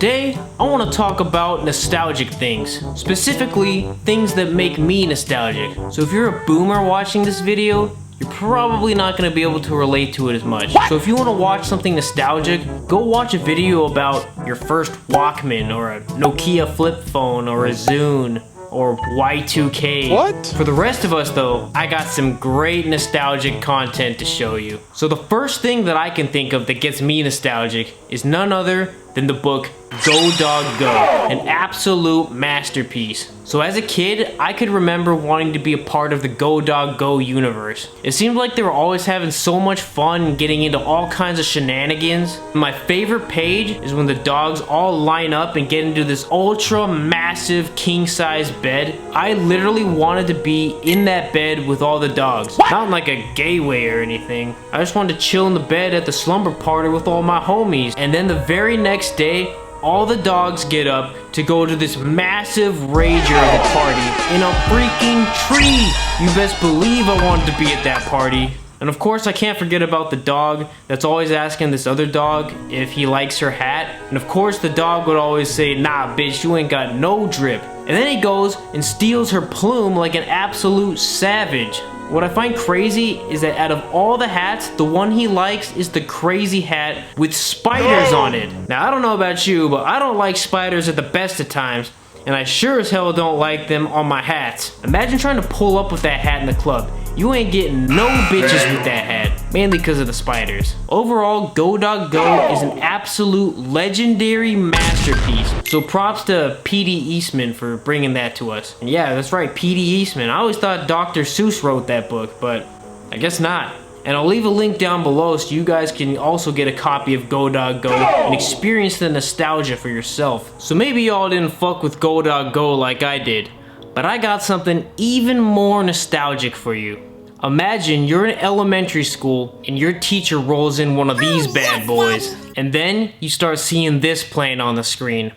today, I want to talk about nostalgic things. Specifically, things that make me nostalgic. So if you're a boomer watching this video, you're probably not going to be able to relate to it as much. So if you want to watch something nostalgic, go watch a video about your first Walkman or a Nokia flip phone or a Zune or Y2K. What? For the rest of us though, I got some great nostalgic content to show you. So the first thing that I can think of that gets me nostalgic is none other than the book Go Dog Go, an absolute masterpiece. So as a kid, I could remember wanting to be a part of the Go Dog Go universe. It seemed like they were always having so much fun and getting into all kinds of shenanigans. My favorite page is when the dogs all line up and get into this ultra massive king size bed. I literally wanted to be in that bed with all the dogs. Not in like a gay way or anything. I just wanted to chill in the bed at the slumber party with all my homies. And then the very next day, all the dogs get up to go to this massive rager of a party in a freaking tree. You best believe I wanted to be at that party. And of course I can't forget about the dog that's always asking this other dog if he likes her hat. And of course the dog would always say, "Nah bitch, you ain't got no drip." And then he goes and steals her plume like an absolute savage. What I find crazy is that out of all the hats, the one he likes is the crazy hat with spiders on it. Now I don't know about you, but I don't like spiders at the best of times, and I sure as hell don't like them on my hats. Imagine trying to pull up with that hat in the club. You ain't getting no bitches with that hat, mainly because of the spiders. Overall, Go Dog Go is an absolute legendary masterpiece. So props to P.D. Eastman for bringing that to us. And yeah, that's right, P.D. Eastman. I always thought Dr. Seuss wrote that book, but I guess not. And I'll leave a link down below so you guys can also get a copy of Go Dog Go and experience the nostalgia for yourself. So maybe y'all didn't fuck with Go Dog Go like I did, but I got something even more nostalgic for you. Imagine you're in elementary school and your teacher rolls in one of these bad boys, and then you start seeing this playing on the screen.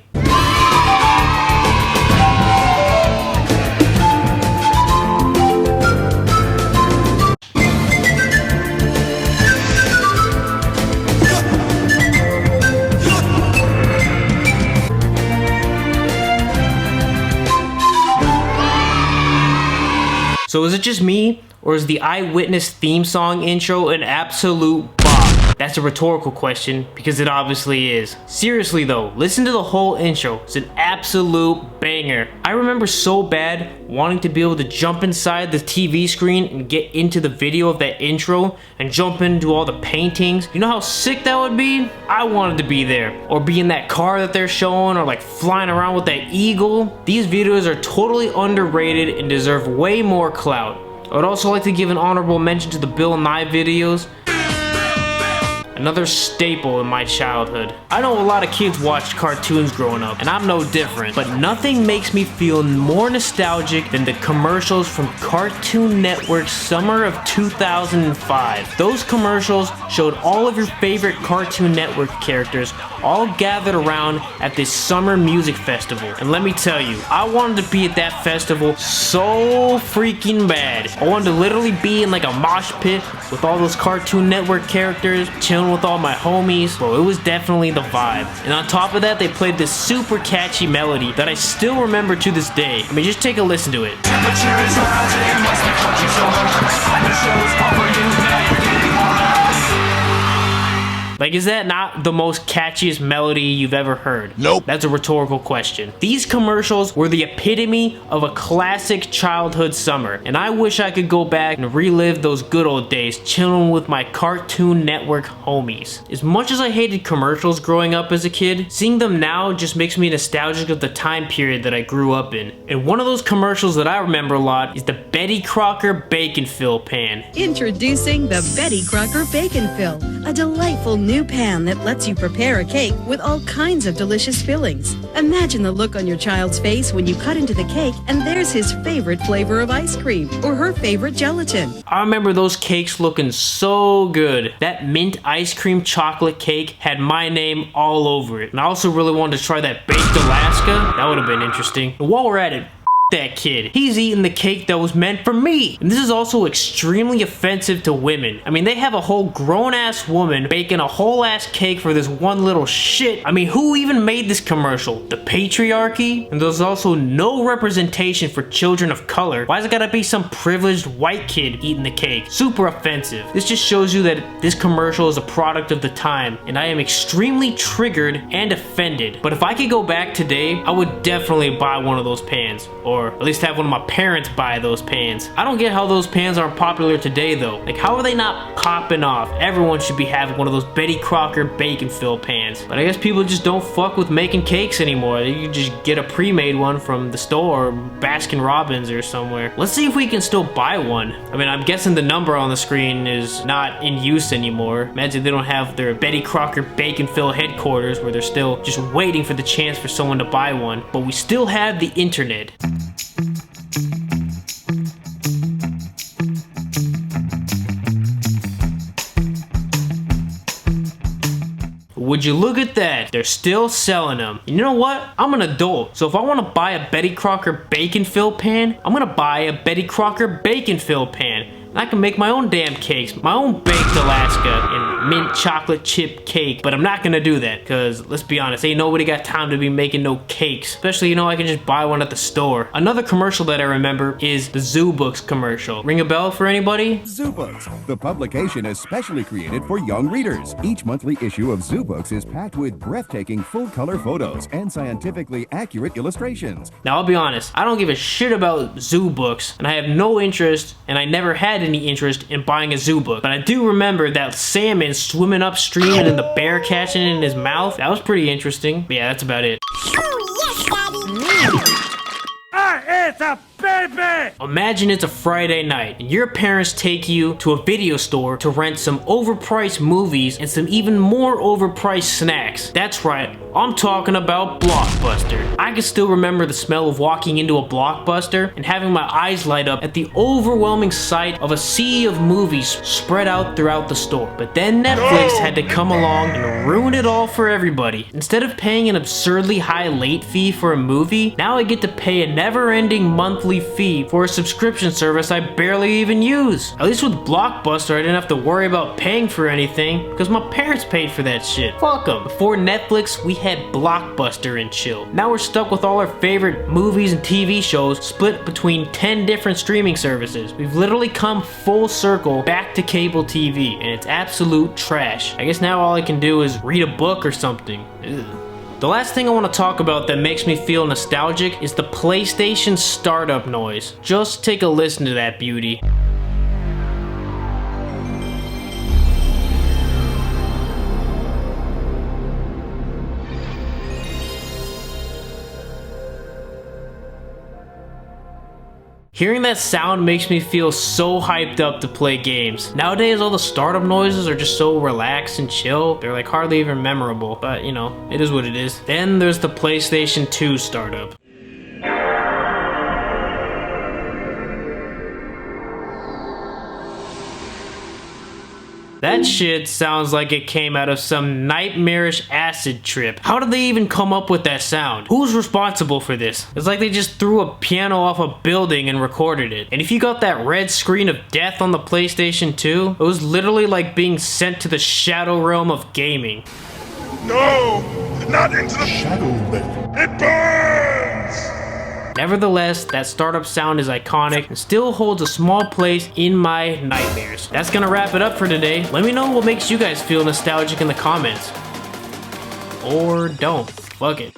So is it just me, or is the Eyewitness theme song intro an absolute bop? That's a rhetorical question, because it obviously is. Seriously though, listen to the whole intro. It's an absolute banger. I remember so bad wanting to be able to jump inside the TV screen and get into the video of that intro and jump into all the paintings. You know how sick that would be? I wanted to be there. Or be in that car that they're showing, or like flying around with that eagle. These videos are totally underrated and deserve way more clout. I would also like to give an honorable mention to the Bill Nye videos. Another staple in my childhood. I know a lot of kids watched cartoons growing up, and I'm no different, but nothing makes me feel more nostalgic than the commercials from Cartoon Network's summer of 2005. Those commercials showed all of your favorite Cartoon Network characters all gathered around at this summer music festival. And let me tell you, I wanted to be at that festival so freaking bad. I wanted to literally be in like a mosh pit with all those Cartoon Network characters, chilling with all my homies. Well, it was definitely the vibe. And on top of that, they played this super catchy melody that I still remember to this day. I mean, just take a listen to it. Like, is that not the most catchiest melody you've ever heard? Nope. That's a rhetorical question. These commercials were the epitome of a classic childhood summer, and I wish I could go back and relive those good old days chilling with my Cartoon Network homies. As much as I hated commercials growing up as a kid, seeing them now just makes me nostalgic of the time period that I grew up in. And one of those commercials that I remember a lot is the Betty Crocker Bacon Fill pan. Introducing the Betty Crocker Bacon Fill, a delightful new pan that lets you prepare a cake with all kinds of delicious fillings. Imagine the look on your child's face when you cut into the cake and there's his favorite flavor of ice cream or her favorite gelatin. I remember those cakes looking so good. That mint ice cream chocolate cake had my name all over it. And I also really wanted to try that baked Alaska. That would have been interesting. And while we're at it, that kid. He's eating the cake that was meant for me. And this is also extremely offensive to women. I mean, they have a whole grown-ass woman baking a whole-ass cake for this one little shit. I mean, who even made this commercial? The patriarchy? And there's also no representation for children of color. Why's it gotta be some privileged white kid eating the cake? Super offensive. This just shows you that this commercial is a product of the time, and I am extremely triggered and offended. But if I could go back today, I would definitely buy one of those pans, or at least have one of my parents buy those pans. I don't get how those pans aren't popular today though. Like, how are they not popping off? Everyone should be having one of those Betty Crocker bacon fill pans. But I guess people just don't fuck with making cakes anymore. You just get a pre-made one from the store, or Baskin Robbins or somewhere. Let's see if we can still buy one. I mean, I'm guessing the number on the screen is not in use anymore. Imagine they don't have their Betty Crocker bacon fill headquarters where they're still just waiting for the chance for someone to buy one. But we still have the internet. Would you look at that? They're still selling them. You know what? I'm an adult, so if I want to buy a Betty Crocker bacon fill pan, I'm gonna buy a Betty Crocker bacon fill pan. And I can make my own damn cakes, my own baked Alaska and mint chocolate chip cake. But I'm not gonna do that, because let's be honest, ain't nobody got time to be making no cakes. Especially, you know, I can just buy one at the store. Another commercial that I remember is the Zoo Books commercial. Ring a bell for anybody? Zoo Books, the publication is specially created for young readers. Each monthly issue of Zoo Books is packed with breathtaking full-color photos and scientifically accurate illustrations. Now, I'll be honest, I don't give a shit about Zoo Books, and I have no interest, and I never had any interest in buying a zoo book. But I do remember that salmon swimming upstream and then the bear catching it in his mouth. That was pretty interesting. But yeah, that's about it. It's a baby! Imagine it's a Friday night and your parents take you to a video store to rent some overpriced movies and some even more overpriced snacks. That's right, I'm talking about Blockbuster. I can still remember the smell of walking into a Blockbuster and having my eyes light up at the overwhelming sight of a sea of movies spread out throughout the store. But then Netflix had to come along and ruin it all for everybody. Instead of paying an absurdly high late fee for a movie, now I get to pay a never-ending monthly fee for a subscription service I barely even use. At least with Blockbuster, I didn't have to worry about paying for anything because my parents paid for that shit. Fuck them. Before Netflix, we had Blockbuster and chill. Now we're stuck with all our favorite movies and TV shows split between 10 different streaming services. We've literally come full circle back to cable TV, and it's absolute trash. I guess now all I can do is read a book or something. Ugh. The last thing I want to talk about that makes me feel nostalgic is the PlayStation startup noise. Just take a listen to that beauty. Hearing that sound makes me feel so hyped up to play games. Nowadays, all the startup noises are just so relaxed and chill. They're like hardly even memorable, but you know, it is what it is. Then there's the PlayStation 2 startup. That shit sounds like it came out of some nightmarish acid trip. How did they even come up with that sound? Who's responsible for this? It's like they just threw a piano off a building and recorded it. And if you got that red screen of death on the PlayStation 2, it was literally like being sent to the shadow realm of gaming. No! Not into the shadow realm. It burns! Nevertheless, that startup sound is iconic and still holds a small place in my nightmares. That's gonna wrap it up for today. Let me know what makes you guys feel nostalgic in the comments. Or don't. Fuck it.